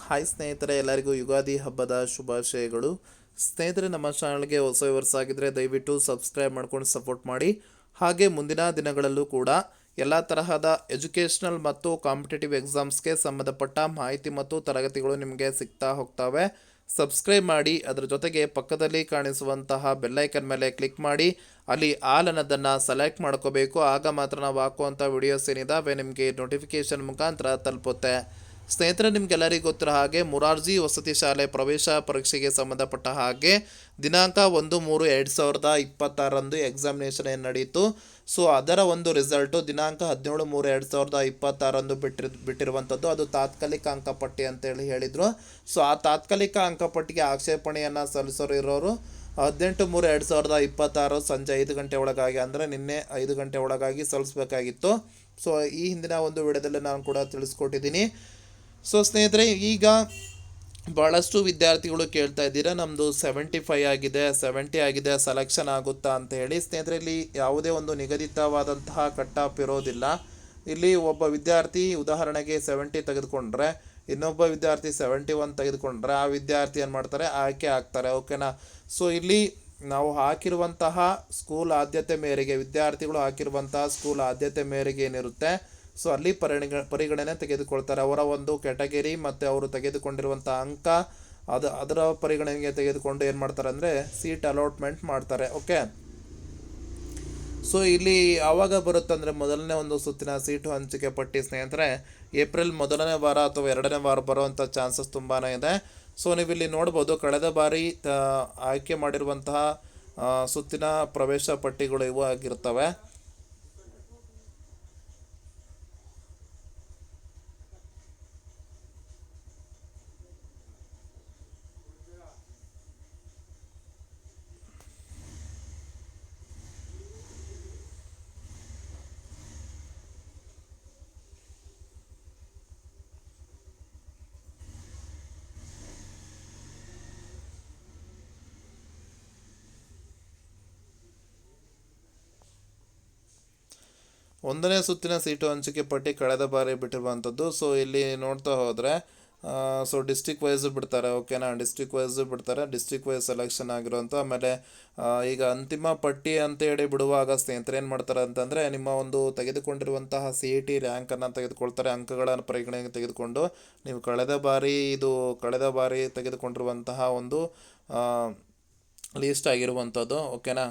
Hi ಸ್ನೇಹಿತರೆ, ಎಲ್ಲರಿಗೂ ಯುಗಾದಿ ಹಬ್ಬದ ಶುಭಾಶಯಗಳು. ಸ್ನೇಹಿತರೆ, ನಮ್ಮ ಚಾನಲ್ಗೆ ಹೊಸ ವ್ಯೂವರ್ಸ್ ಆಗಿದ್ದರೆ ದಯವಿಟ್ಟು ಸಬ್ಸ್ಕ್ರೈಬ್ ಮಾಡ್ಕೊಂಡು ಸಪೋರ್ಟ್ ಮಾಡಿ. ಹಾಗೆ ಮುಂದಿನ ದಿನಗಳಲ್ಲೂ ಕೂಡ ಎಲ್ಲ ತರಹದ ಎಜುಕೇಷನಲ್ ಮತ್ತು ಕಾಂಪಿಟೇಟಿವ್ ಎಕ್ಸಾಮ್ಸ್ಗೆ ಸಂಬಂಧಪಟ್ಟ ಮಾಹಿತಿ ಮತ್ತು ತರಗತಿಗಳು ನಿಮಗೆ ಸಿಗ್ತಾ ಹೋಗ್ತವೆ. ಸಬ್ಸ್ಕ್ರೈಬ್ ಮಾಡಿ, ಅದರ ಜೊತೆಗೆ ಪಕ್ಕದಲ್ಲಿ ಕಾಣಿಸುವಂತಹ ಬೆಲ್ಲೈಕನ್ ಮೇಲೆ ಕ್ಲಿಕ್ ಮಾಡಿ ಅಲ್ಲಿ ಆಲ್ ಅನ್ನೋದನ್ನು ಸೆಲೆಕ್ಟ್ ಮಾಡ್ಕೋಬೇಕು. ಆಗ ಮಾತ್ರ ನಾವು ಹಾಕುವಂಥ ವಿಡಿಯೋಸ್ ಏನಿದಾವೆ ನಿಮಗೆ ನೋಟಿಫಿಕೇಶನ್ ಮುಖಾಂತರ ತಲುಪುತ್ತೆ. ಸ್ನೇಹಿತರೆ, ನಿಮಗೆಲ್ಲರಿಗೂ ಗೊತ್ತಿರೋ ಹಾಗೆ ಮುರಾರ್ಜಿ ವಸತಿ ಶಾಲೆ ಪ್ರವೇಶ ಪರೀಕ್ಷೆಗೆ ಸಂಬಂಧಪಟ್ಟ ಹಾಗೆ ದಿನಾಂಕ 1/3/2026 ಎಕ್ಸಾಮಿನೇಷನ್ ಏನು ನಡೀತು. ಸೊ ಅದರ ಒಂದು ರಿಸಲ್ಟು ದಿನಾಂಕ 17/3/2026 ಬಿಟ್ಟಿರುವಂಥದ್ದು. ಅದು ತಾತ್ಕಾಲಿಕ ಅಂಕಪಟ್ಟಿ ಅಂತೇಳಿ ಹೇಳಿದರು. ಸೊ ಆ ತಾತ್ಕಾಲಿಕ ಅಂಕಪಟ್ಟಿಗೆ ಆಕ್ಷೇಪಣೆಯನ್ನು ಸಲ್ಲಿಸೋರಿರೋರು 18/3/2026 ಸಂಜೆ 5 ಗಂಟೆ ಒಳಗಾಗಿ, ಅಂದರೆ ನಿನ್ನೆ 5 ಗಂಟೆ ಒಳಗಾಗಿ ಸಲ್ಲಿಸಬೇಕಾಗಿತ್ತು. ಸೊ ಈ ಹಿಂದಿನ ಒಂದು ವಿಡಿಯೋದಲ್ಲಿ ನಾನು ಕೂಡ ತಿಳಿಸ್ಕೊಟ್ಟಿದ್ದೀನಿ. ಸೊ ಸ್ನೇಹಿತರೆ, ಈಗ ಭಾಳಷ್ಟು ವಿದ್ಯಾರ್ಥಿಗಳು ಕೇಳ್ತಾ ಇದ್ದೀರಾ, ನಮ್ಮದು 75 ಆಗಿದೆ, 70 ಆಗಿದೆ, ಸೆಲೆಕ್ಷನ್ ಆಗುತ್ತಾ ಅಂತ ಹೇಳಿ. ಸ್ನೇಹಿತರೆ, ಇಲ್ಲಿ ಯಾವುದೇ ಒಂದು ನಿಗದಿತವಾದಂತಹ ಕಟ್ ಆಫ್ ಇರೋದಿಲ್ಲ. ಇಲ್ಲಿ ಒಬ್ಬ ವಿದ್ಯಾರ್ಥಿ ಉದಾಹರಣೆಗೆ 70 ತೆಗೆದುಕೊಂಡ್ರೆ, ಇನ್ನೊಬ್ಬ ವಿದ್ಯಾರ್ಥಿ 71 ತೆಗೆದುಕೊಂಡ್ರೆ ಆ ವಿದ್ಯಾರ್ಥಿ ಏನು ಮಾಡ್ತಾರೆ, ಆಯ್ಕೆ ಆಗ್ತಾರೆ. ಓಕೆನಾ? ಸೊ ಇಲ್ಲಿ ನಾವು ಹಾಕಿರುವಂತಹ ಸ್ಕೂಲ್ ಆದ್ಯತೆ ಮೇರೆಗೆ, ವಿದ್ಯಾರ್ಥಿಗಳು ಹಾಕಿರುವಂತಹ ಸ್ಕೂಲ್ ಆದ್ಯತೆ ಮೇರೆಗೆ ಏನಿರುತ್ತೆ, ಸೊ ಅಲ್ಲಿ ಪರಿಗಣನೆ ತೆಗೆದುಕೊಳ್ತಾರೆ. ಅವರ ಒಂದು ಕ್ಯಾಟಗರಿ ಮತ್ತು ಅವರು ತೆಗೆದುಕೊಂಡಿರುವಂಥ ಅಂಕ ಅದರ ಪರಿಗಣನೆಗೆ ತೆಗೆದುಕೊಂಡು ಏನು ಮಾಡ್ತಾರೆ ಅಂದರೆ ಸೀಟ್ ಅಲಾಟ್ಮೆಂಟ್ ಮಾಡ್ತಾರೆ. ಓಕೆ, ಸೊ ಇಲ್ಲಿ ಯಾವಾಗ ಬರುತ್ತೆ ಅಂದರೆ ಮೊದಲನೇ ಒಂದು ಸುತ್ತಿನ ಸೀಟು ಹಂಚಿಕೆ ಪಟ್ಟಿ ಸ್ನೇಹಿತರೆ ಏಪ್ರಿಲ್ ಮೊದಲನೇ ವಾರ ಅಥವಾ 2ನೇ ವಾರ ಬರುವಂಥ ಚಾನ್ಸಸ್ ತುಂಬಾ ಇದೆ. ಸೊ ನೀವು ಇಲ್ಲಿ ನೋಡ್ಬೋದು, ಕಳೆದ ಬಾರಿ ಆಯ್ಕೆ ಮಾಡಿರುವಂತಹ ಸುತ್ತಿನ ಪ್ರವೇಶ ಪಟ್ಟಿಗಳು ಇವು ಆಗಿರ್ತವೆ. ಒಂದನೇ ಸುತ್ತಿನ ಸೀಟು ಹಂಚಿಕೆ ಪಟ್ಟಿ ಕಳೆದ ಬಾರಿ ಬಿಟ್ಟಿರುವಂಥದ್ದು. ಸೊ ಇಲ್ಲಿ ನೋಡ್ತಾ ಹೋದರೆ ಸೊ ಡಿಸ್ಟ್ರಿಕ್ಟ್ ವೈಸು ಬಿಡ್ತಾರೆ. ಓಕೆನಾ? ಡಿಸ್ಟ್ರಿಕ್ಟ್ ವೈಸು ಬಿಡ್ತಾರೆ, ಡಿಸ್ಟ್ರಿಕ್ಟ್ ವೈಸ್ ಸೆಲೆಕ್ಷನ್ ಆಗಿರುವಂಥ. ಆಮೇಲೆ ಈಗ ಅಂತಿಮ ಪಟ್ಟಿ ಅಂತೇಳಿ ಬಿಡುವಾಗ ಸ್ನೇಹಿತರೆ ಏನು ಮಾಡ್ತಾರೆ ಅಂತಂದರೆ, ನಿಮ್ಮ ಒಂದು ತೆಗೆದುಕೊಂಡಿರುವಂತಹ CET ರ್ಯಾಂಕನ್ನು ತೆಗೆದುಕೊಳ್ತಾರೆ. ಅಂಕಗಳನ್ನು ಪರಿಗಣನೆಗೆ ತೆಗೆದುಕೊಂಡು ನೀವು ಕಳೆದ ಬಾರಿ ತೆಗೆದುಕೊಂಡಿರುವಂತಹ ಒಂದು ಲೀಸ್ಟ್ ಆಗಿರುವಂಥದ್ದು. ಓಕೆನಾ?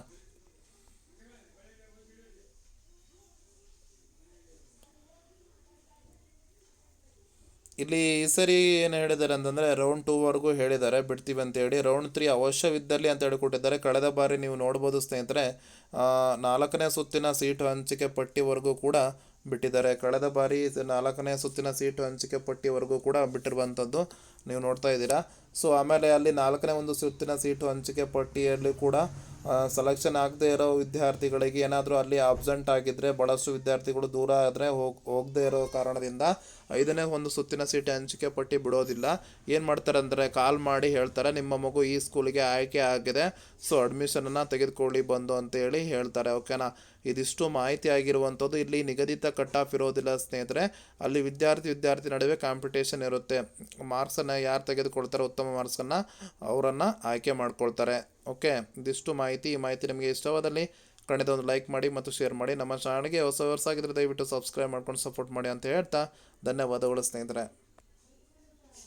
ಇಲ್ಲಿ ಈ ಸರಿ ಏನು ಹೇಳಿದ್ದಾರೆ ಅಂತಂದರೆ ರೌಂಡ್ 2ವರೆಗೂ ಹೇಳಿದ್ದಾರೆ ಬಿಡ್ತೀವಿ ಅಂತೇಳಿ. ರೌಂಡ್ 3 ಅವಶ್ಯವಿದ್ದಲ್ಲಿ ಅಂತ ಹೇಳಿಕೊಟ್ಟಿದ್ದಾರೆ. ಕಳೆದ ಬಾರಿ ನೀವು ನೋಡ್ಬೋದು ಸ್ನೇಹಿತರೆ, 4ನೇ ಸುತ್ತಿನ ಸೀಟು ಹಂಚಿಕೆ ಪಟ್ಟಿವರೆಗೂ ಕೂಡ ಬಿಟ್ಟಿದ್ದಾರೆ. ಕಳೆದ ಬಾರಿ 4ನೇ ಸುತ್ತಿನ ಸೀಟು ಹಂಚಿಕೆ ಪಟ್ಟಿವರೆಗೂ ಕೂಡ ಬಿಟ್ಟಿರುವಂಥದ್ದು ನೀವು ನೋಡ್ತಾ ಇದ್ದೀರಾ. ಸೊ ಆಮೇಲೆ ಅಲ್ಲಿ 4ನೇ ಒಂದು ಸುತ್ತಿನ ಸೀಟು ಹಂಚಿಕೆ ಪಟ್ಟಿಯಲ್ಲಿ ಕೂಡ ಸೆಲೆಕ್ಷನ್ ಆಗದೆ ಇರೋ ವಿದ್ಯಾರ್ಥಿಗಳಿಗೆ ಏನಾದರೂ ಅಲ್ಲಿ ಆಬ್ಸೆಂಟ್ ಆಗಿದ್ದರೆ, ಭಾಳಷ್ಟು ವಿದ್ಯಾರ್ಥಿಗಳು ದೂರ ಆದರೆ ಹೋಗದೇ ಇರೋ ಕಾರಣದಿಂದ 5ನೇ ಒಂದು ಸುತ್ತಿನ ಸೀಟು ಹಂಚಿಕೆ ಪಟ್ಟಿ ಬಿಡೋದಿಲ್ಲ. ಏನು ಮಾಡ್ತಾರೆ ಅಂದರೆ ಕಾಲ್ ಮಾಡಿ ಹೇಳ್ತಾರೆ, ನಿಮ್ಮ ಮಗು ಈ ಸ್ಕೂಲಿಗೆ ಆಯ್ಕೆ ಆಗಿದೆ, ಸೊ ಅಡ್ಮಿಷನನ್ನು ತೆಗೆದುಕೊಳ್ಳಿ ಬಂದು ಅಂತೇಳಿ ಹೇಳ್ತಾರೆ. ಓಕೆನಾ? ಇದಿಷ್ಟು ಮಾಹಿತಿ ಆಗಿರುವಂಥದ್ದು. ಇಲ್ಲಿ ನಿಗದಿತ ಕಟ್ ಆಫ್ ಇರೋದಿಲ್ಲ ಸ್ನೇಹಿತರೆ. ಅಲ್ಲಿ ವಿದ್ಯಾರ್ಥಿ ನಡುವೆ ಕಾಂಪಿಟೇಷನ್ ಇರುತ್ತೆ. ಮಾರ್ಕ್ಸನ್ನು ಯಾರು ತೆಗೆದುಕೊಳ್ತಾರೆ, ಉತ್ತಮ ಮಾರ್ಕ್ಸನ್ನು ಅವರನ್ನು ಆಯ್ಕೆ ಮಾಡ್ಕೊಳ್ತಾರೆ. ಓಕೆ, ಇದಿಷ್ಟು ಮಾಹಿತಿ. ಈ ಮಾಹಿತಿ ನಿಮಗೆ ಇಷ್ಟವಾದಲ್ಲಿ ಖಂಡಿತ ಒಂದು ಲೈಕ್ ಮಾಡಿ ಮತ್ತು ಶೇರ್ ಮಾಡಿ. ನಮ್ಮ ಚಾನಲ್ಗೆ ಹೊಸ ಆಗಿದ್ದರೆ ದಯವಿಟ್ಟು ಸಬ್ಸ್ಕ್ರೈಬ್ ಮಾಡ್ಕೊಂಡು ಸಪೋರ್ಟ್ ಮಾಡಿ ಅಂತ ಹೇಳ್ತಾ ಧನ್ಯವಾದಗಳು ಸ್ನೇಹಿತರೆ.